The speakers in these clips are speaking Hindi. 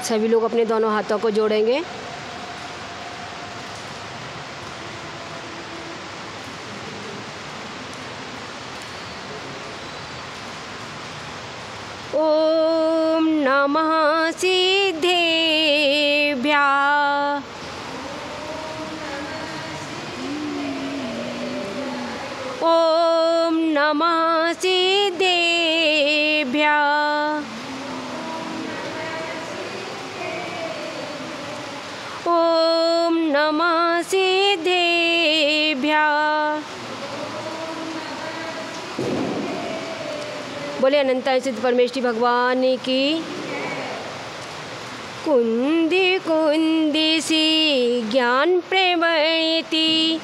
सभी लोग अपने दोनों हाथों को जोड़ेंगे। ओम नमः सिद्धेभ्यः। ओम नमः सिद्धेभ्यः। ओम नमः सिद्धेभ्यः। बोले अनंत सिद्ध परमेश्वरी भगवान की। कुंदी कुंदी सी ज्ञान प्रवृत्ति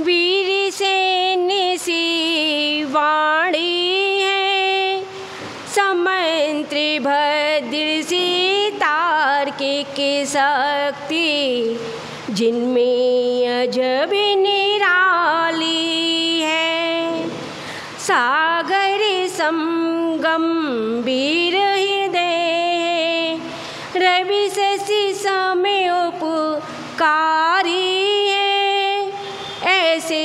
वीर सैन्य सी वाणी है। समंत्री भद्र सी तार्किक शक्ति जिनमें अजब निराली है। सागर गंभीर हृदय रवि शशि समय उपकारी है। ऐसे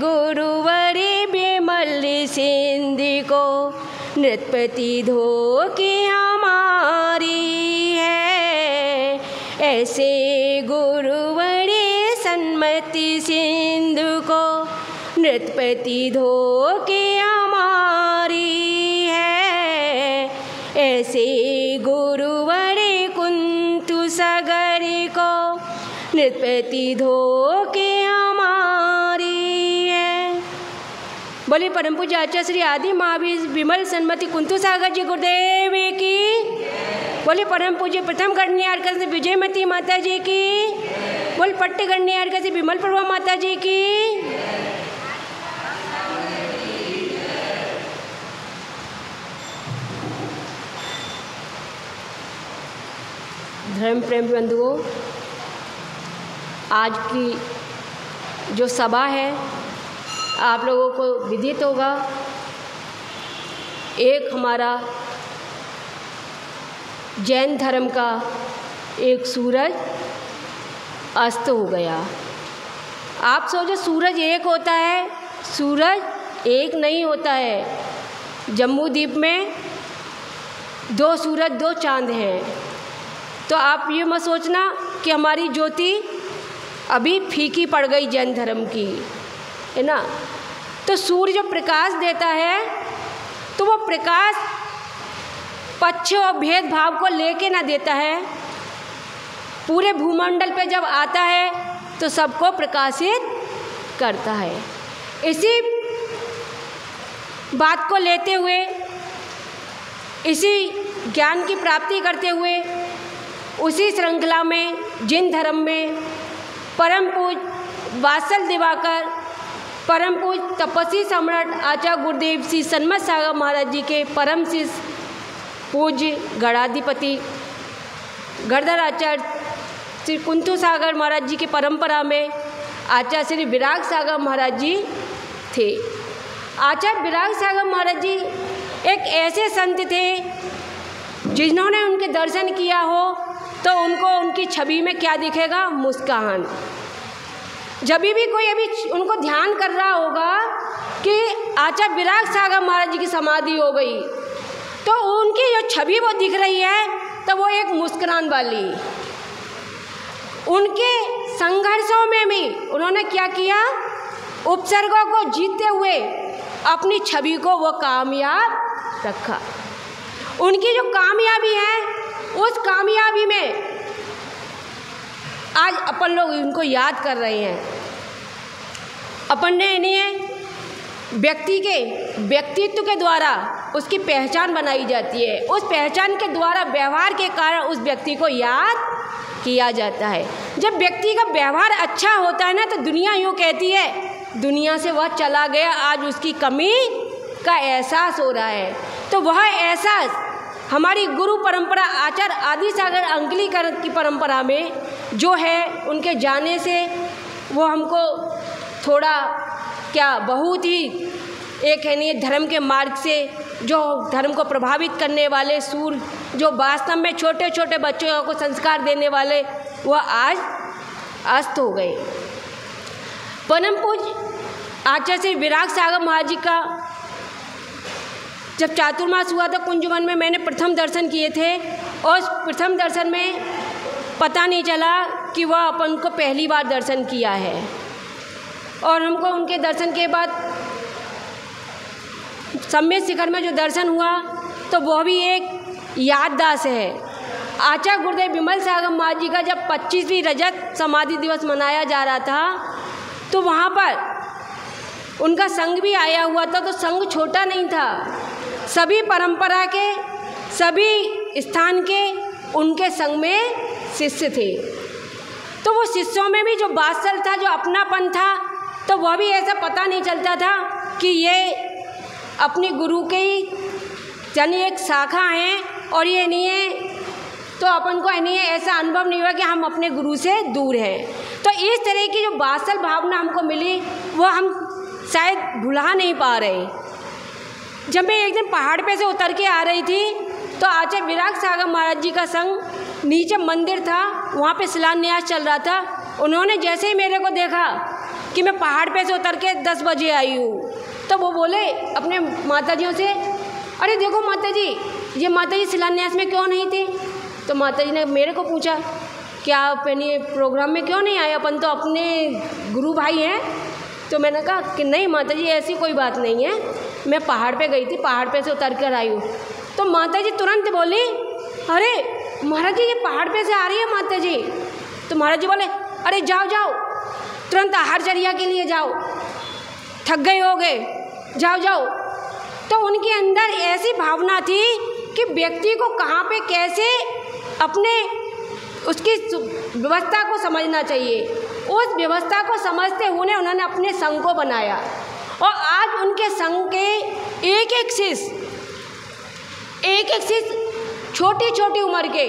गुरुवर विमल सिंधु को नृपति धो की हमारी है। ऐसे गुरुवर सन्मति सिंधु को नृपति धो की हमारी है। ऐसे गुरुवर कुंतु सागर को नृपति धो के हमारी है। बोले परम पूज्य आचार्य श्री आदि महावीर विमल सन्मति कुंतु सागर जी गुरुदेव की। बोले परम पूज्य प्रथम गणनीय से विजयमती माता जी की। बोले पट्ट गणनीय से विमल प्रभा माता जी की। धर्म प्रेम बंधुओं, आज की जो सभा है आप लोगों को विदित होगा। एक हमारा जैन धर्म का एक सूरज अस्त हो गया। आप सोचो सूरज एक होता है, सूरज एक नहीं होता है। जम्मू द्वीप में 2 सूरज 2 चांद हैं। तो आप ये मत सोचना कि हमारी ज्योति अभी फीकी पड़ गई जैन धर्म की, है ना। तो सूर्य जो प्रकाश देता है तो वो प्रकाश पक्ष और भेदभाव को लेके ना देता है। पूरे भूमंडल पे जब आता है तो सबको प्रकाशित करता है। इसी बात को लेते हुए, इसी ज्ञान की प्राप्ति करते हुए, उसी श्रृंखला में जिन धर्म में परम पूज वात्सल दिवाकर, परम पूज तपस्वी सम्राट आचार्य गुरुदेव श्री सन्मत सागर महाराज जी के परम शिष्य पूज्य गणाधिपति गणधर आचार्य श्री कुंतु सागर महाराज जी की परंपरा में आचार्य श्री विराग सागर महाराज जी थे। आचार्य विराग सागर महाराज जी एक ऐसे संत थे जिन्होंने उनके दर्शन किया हो तो उनको उनकी छवि में क्या दिखेगा? मुस्कान। जब भी कोई अभी उनको ध्यान कर रहा होगा कि आचार्य विराग सागर महाराज जी की समाधि हो गई तो उनकी जो छवि वो दिख रही है तो वो एक मुस्कुरान वाली। उनके संघर्षों में भी उन्होंने क्या किया? उपसर्गों को जीतते हुए अपनी छवि को वो कामयाब रखा। उनकी जो कामयाबी है उस कामयाबी में आज अपन लोग उनको याद कर रहे हैं। अपन ने इन्हें व्यक्ति के व्यक्तित्व के द्वारा उसकी पहचान बनाई जाती है। उस पहचान के द्वारा व्यवहार के कारण उस व्यक्ति को याद किया जाता है। जब व्यक्ति का व्यवहार अच्छा होता है ना तो दुनिया यूँ कहती है दुनिया से वह चला गया, आज उसकी कमी का एहसास हो रहा है। तो वह एहसास हमारी गुरु परंपरा आचार्य आदि सागर अंकलीकर की परंपरा में जो है, उनके जाने से वो हमको थोड़ा क्या बहुत ही एक है नहीं धर्म के मार्ग से जो धर्म को प्रभावित करने वाले सूर, जो वास्तव में छोटे छोटे बच्चों को संस्कार देने वाले, वह आज अस्त हो गए। परम पूज्य आचार्य श्री विराग सागर महाराज जी का जब चातुर्मास हुआ था कुंजवन में, मैंने प्रथम दर्शन किए थे और प्रथम दर्शन में पता नहीं चला कि वह अपन को पहली बार दर्शन किया है। और हमको उनके दर्शन के बाद सम्यक शिखर में जो दर्शन हुआ तो वह भी एक याददाश्त है। आचार्य गुरुदेव विमल सागर महाराज जी का जब 25वीं रजत समाधि दिवस मनाया जा रहा था तो वहाँ पर उनका संघ भी आया हुआ था। तो संघ छोटा नहीं था, सभी परंपरा के, सभी स्थान के उनके संग में शिष्य थे। तो वो शिष्यों में भी जो वात्सल था, जो अपनापन था, तो वह भी ऐसा पता नहीं चलता था कि ये अपने गुरु के ही यानी एक शाखा हैं और ये नहीं है, तो अपन को नहीं है, ऐसा अनुभव नहीं हुआ कि हम अपने गुरु से दूर हैं। तो इस तरह की जो वात्सल भावना हमको मिली वो हम शायद भुला नहीं पा रहे। जब मैं एक दिन पहाड़ पे से उतर के आ रही थी तो आचार्य विराग सागर महाराज जी का संग, नीचे मंदिर था, वहाँ पे शिलान्यास चल रहा था। उन्होंने जैसे ही मेरे को देखा कि मैं पहाड़ पे से उतर के 10 बजे आई हूँ, तो वो बोले अपने माताजियों से, अरे देखो माताजी, ये माताजी शिलान्यास में क्यों नहीं थी? तो माताजी ने मेरे को पूछा क्या आप प्रोग्राम में क्यों नहीं आए, अपन तो अपने गुरु भाई हैं। तो मैंने कहा कि नहीं माताजी, ऐसी कोई बात नहीं है, मैं पहाड़ पे गई थी, पहाड़ पे से उतर कर आई हूँ। तो माताजी तुरंत बोली, अरे महाराज जी ये पहाड़ पे से आ रही है माताजी। तो महाराज जी बोले, अरे जाओ जाओ, तुरंत आहारचर्या के लिए जाओ, थक गए होगे, जाओ जाओ। तो उनके अंदर ऐसी भावना थी कि व्यक्ति को कहाँ पे कैसे अपने उसकी व्यवस्था को समझना चाहिए। उस व्यवस्था को समझते हुए उन्होंने अपने संघ को बनाया और आज उनके संघ के एक एक शिष्य छोटी छोटी उम्र के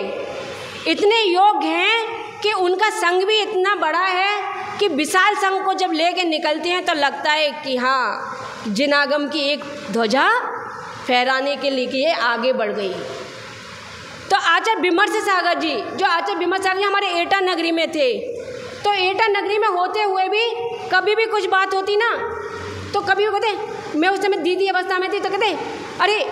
इतने योग्य हैं कि उनका संघ भी इतना बड़ा है कि विशाल संघ को जब लेके निकलते हैं तो लगता है कि हाँ, जिनागम की एक ध्वजा फहराने के लिए आगे बढ़ गई। तो आचार्य विमर्श सागर जी, जो आचार्य विमर्श सागर जी हमारे एटा नगरी में थे, तो एटा नगरी में होते हुए भी कभी भी कुछ बात होती ना, तो कभी वो कहते, मैं उस समय दीदी अवस्था में थी, तो कहते अरे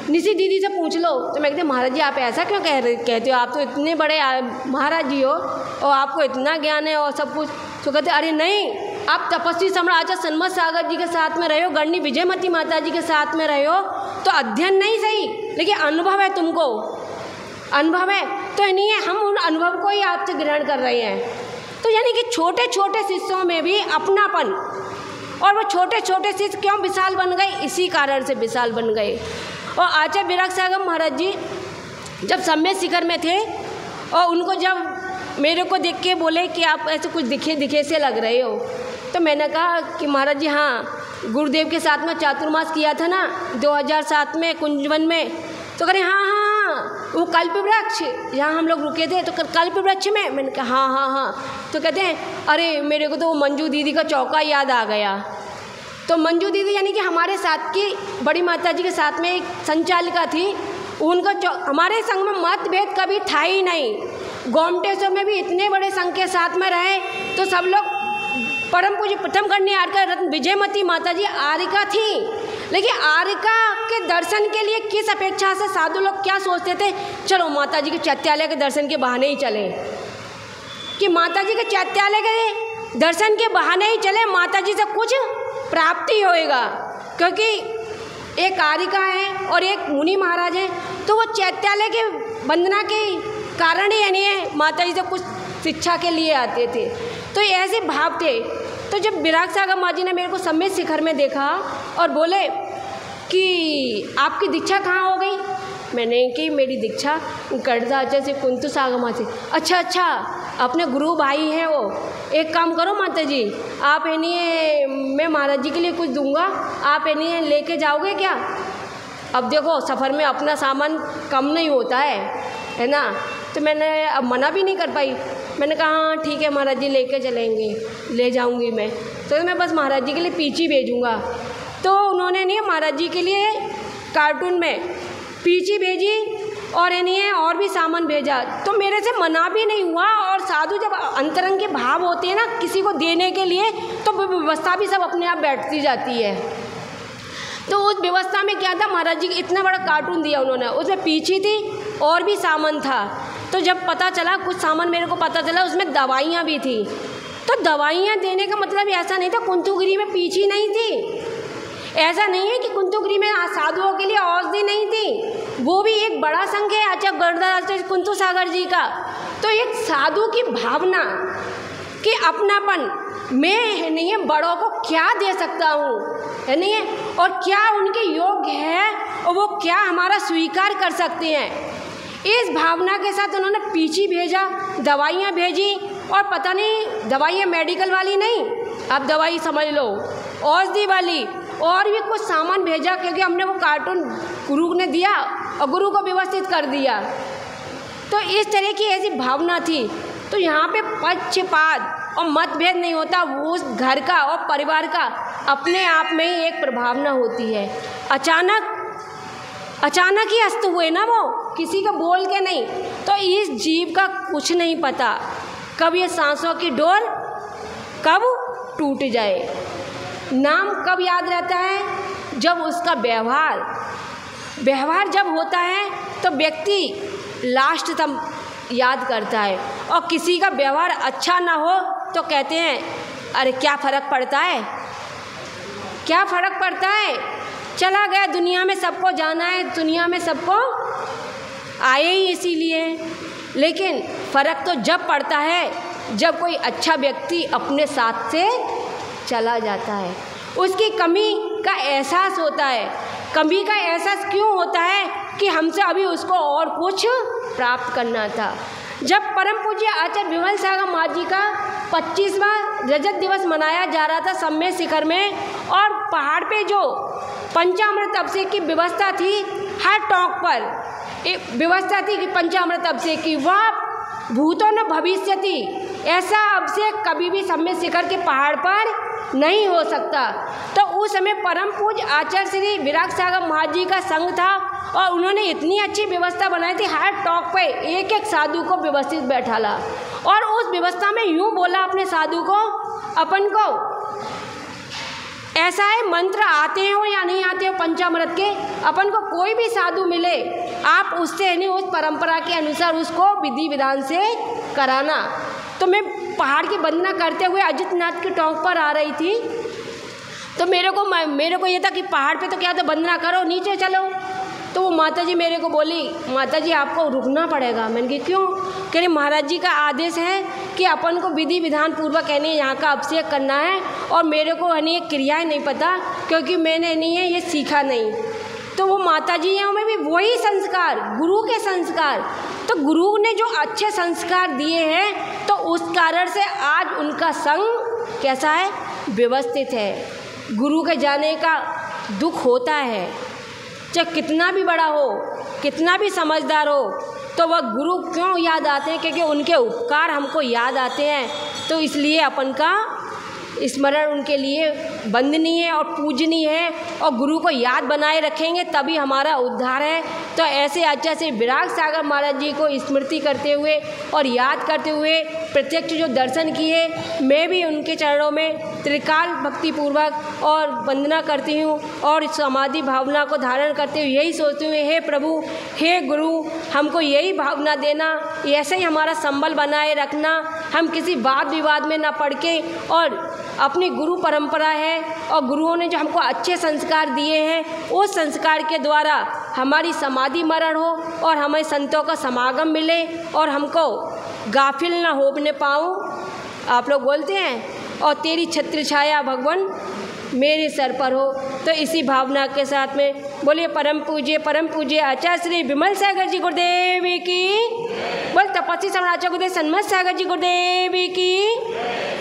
निशी दीदी से पूछ लो। तो मैं कहते महाराज जी आप ऐसा क्यों कहते हो, आप तो इतने बड़े महाराज जी हो और आपको इतना ज्ञान है और सब कुछ। तो कहते अरे नहीं, आप तपस्वी सम्राट आचार्य सन्मत सागर जी के साथ में रहे हो, गणनी विजयमती माता जी के साथ में रहे हो, तो अध्ययन नहीं सही लेकिन अनुभव है, तुमको अनुभव है, तो नहीं है, हम उन अनुभव को ही आपसे ग्रहण कर रहे हैं। तो यानी कि छोटे छोटे शिष्यों में भी अपनापन, और वो छोटे छोटे शिष्य क्यों विशाल बन गए, इसी कारण से विशाल बन गए। और आचार्य विराग सागर महाराज जी जब सम्यक शिखर में थे और उनको जब मेरे को देख के बोले कि आप ऐसे कुछ दिखे से लग रहे हो, तो मैंने कहा कि महाराज जी हाँ, गुरुदेव के साथ में चातुर्मास किया था ना 2007 में कुंजवन में। तो कह रहे हाँ, वो कल्प वृक्ष जहाँ हम लोग रुके थे, तो कल्प वृक्ष में। मैंने कहा हाँ। तो कहते हैं अरे मेरे को तो वो मंजू दीदी का चौका याद आ गया। तो मंजू दीदी यानी कि हमारे साथ की बड़ी माता जी के साथ में एक संचालिका थी, उनका हमारे संघ में मतभेद कभी था ही नहीं। गोमटेश्वर में भी इतने बड़े संघ के साथ में रहे तो सब लोग परम पूज्य प्रथम कन्या आर्का रत्न विजयमती माता जी आर्का थी, लेकिन आर्का के दर्शन के लिए किस अपेक्षा से साधु लोग क्या सोचते थे, चलो माता जी के चैत्यालय के दर्शन के बहाने ही चले, कि माता जी के चैत्यालय के दर्शन के बहाने ही चले, माता जी से कुछ प्राप्ति होएगा। क्योंकि एक आर्का है और एक मुनि महाराज है, तो वो चैत्यालय के वंदना के कारण ही यानी है माता जी से कुछ शिक्षा के लिए आते थे। तो ये ऐसे भाव थे। तो जब विराग सागर महाराज जी ने मेरे को सम्यक शिखर में देखा और बोले कि आपकी दीक्षा कहाँ हो गई, मैंने कि मेरी दीक्षा कर्दाचार्य से कुंतु सागर माँ से। अच्छा, अपने गुरु भाई हैं वो, एक काम करो माता जी, आप मैं महाराज जी के लिए कुछ दूंगा, आप लेके जाओगे क्या। अब देखो सफ़र में अपना सामान कम नहीं होता है ना। तो मैंने अब मना भी नहीं कर पाई, मैंने कहा हाँ ठीक है महाराज जी लेके चलेंगे, ले जाऊंगी मैं। तो मैं बस महाराज जी के लिए पीछी भेजूँगा। तो उन्होंने नहीं महाराज जी के लिए कार्टून में पीची भेजी और इन्हें और भी सामान भेजा, तो मेरे से मना भी नहीं हुआ। और साधु जब अंतरंग के भाव होते हैं ना किसी को देने के लिए, तो व्यवस्था भी सब अपने आप बैठती जाती है। तो उस व्यवस्था में क्या था, महाराज जी इतना बड़ा कार्टून दिया उन्होंने, उसमें पीची थी और भी सामान था। तो जब पता चला, कुछ सामान मेरे को पता चला उसमें दवाइयाँ भी थी। तो दवाइयाँ देने का मतलब ऐसा नहीं था कुंतुगिरी में पीची नहीं थी, ऐसा नहीं है कि कुंतुगिरी में साधुओं के लिए औषधि नहीं थी। वो भी एक बड़ा संघ है आचार्य गरुड़ाचार्य कुंतु सागर जी का। तो एक साधु की भावना कि अपनापन, मैं है नहीं है बड़ों को क्या दे सकता हूँ, है नहीं है, और क्या उनके योग्य है और वो क्या हमारा स्वीकार कर सकते हैं, इस भावना के साथ उन्होंने पीची भेजा, दवाइयाँ भेजी। और पता नहीं दवाइयाँ मेडिकल वाली नहीं, आप दवाई समझ लो, औषधि वाली, और भी कुछ सामान भेजा, क्योंकि हमने वो कार्टून गुरु ने दिया और गुरु को व्यवस्थित कर दिया। तो इस तरह की ऐसी भावना थी। तो यहाँ पे पक्षपात और मतभेद नहीं होता, वो उस घर का और परिवार का अपने आप में ही एक प्रभावना होती है। अचानक ही अस्त हुए ना, वो किसी को बोल के नहीं। तो इस जीव का कुछ नहीं पता कब ये सांसों की डोर कब टूट जाए। नाम कब याद रहता है, जब उसका व्यवहार जब होता है तो व्यक्ति लास्ट तक याद करता है। और किसी का व्यवहार अच्छा ना हो तो कहते हैं अरे क्या फ़र्क पड़ता है, क्या फ़र्क पड़ता है, चला गया, दुनिया में सबको जाना है, दुनिया में सबको आए ही इसीलिए। लेकिन फ़र्क तो जब पड़ता है जब कोई अच्छा व्यक्ति अपने साथ से चला जाता है, उसकी कमी का एहसास होता है। कमी का एहसास क्यों होता है कि हमसे अभी उसको और कुछ प्राप्त करना था। जब परम पूज्य आचार्य विमल सागर महाराज जी का 25वां रजत दिवस मनाया जा रहा था सम्मेद शिखर में, और पहाड़ पे जो पंचामृत अभिषेक की व्यवस्था थी, हर टॉक पर एक व्यवस्था थी कि पंचामृत अभिषेक की, वह भूतों न भविष्यति, ऐसा अभिषेक कभी भी सम्मेद शिखर के पहाड़ पर नहीं हो सकता। तो उस समय परम पूज्य आचार्य श्री विराग सागर महाराज जी का संघ था और उन्होंने इतनी अच्छी व्यवस्था बनाई थी, हर टॉक पे एक एक साधु को व्यवस्थित बैठाला और उस व्यवस्था में यूँ बोला अपने साधु को, अपन को ऐसा है, मंत्र आते हो या नहीं आते हो पंचामृत के, अपन को कोई भी साधु मिले आप उससे नहीं, उस परंपरा के अनुसार उसको विधि विधान से कराना। तो मैं पहाड़ की वंदना करते हुए अजितनाथ की टॉक पर आ रही थी, तो मेरे को ये था कि पहाड़ पे तो क्या तो वंदना करो, नीचे चलो। तो वो माता जी मेरे को बोली, माता जी आपको रुकना पड़ेगा। मैंने कहा क्यों? कह रही महाराज जी का आदेश है कि अपन को विधि विधान पूर्वक यानी यहाँ का अभिषेक करना है, और मेरे को यानी ये क्रियाएँ नहीं पता क्योंकि मैंने नहीं है ये सीखा नहीं। तो वो माता जी हैं में भी वही संस्कार, गुरु के संस्कार, तो गुरु ने जो अच्छे संस्कार दिए हैं तो उस कारण से आज उनका संग कैसा है, व्यवस्थित है। गुरु के जाने का दुख होता है, चाहे कितना भी बड़ा हो, कितना भी समझदार हो, तो वह गुरु क्यों याद आते हैं? क्योंकि उनके उपकार हमको याद आते हैं। तो इसलिए अपन का स्मरण उनके लिए वंदनीय और पूजनीय है, और गुरु को याद बनाए रखेंगे तभी हमारा उद्धार है। तो ऐसे आचार्य श्री विराग सागर महाराज जी को स्मृति करते हुए और याद करते हुए प्रत्यक्ष जो दर्शन किए, मैं भी उनके चरणों में त्रिकाल भक्तिपूर्वक और वंदना करती हूँ और समाधि भावना को धारण करते हुए यही सोचती हूँ, हे प्रभु, हे गुरु, हमको यही भावना देना, ऐसे ही हमारा संबल बनाए रखना, हम किसी वाद विवाद में ना पड़ के, और अपनी गुरु परंपरा है और गुरुओं ने जो हमको अच्छे संस्कार दिए हैं उस संस्कार के द्वारा हमारी समाधि मरण हो और हमें संतों का समागम मिले और हमको गाफिल ना होने पाऊँ। आप लोग बोलते हैं, और तेरी छत्र छाया भगवान मेरे सर पर हो। तो इसी भावना के साथ में बोलिए परम पूज्य आचार्य श्री विमल सागर जी गुरुदेव की, बोल तपस्वी सम्राट आचार्य गुरुदेव सन्मत सागर जी गुरुदेव की।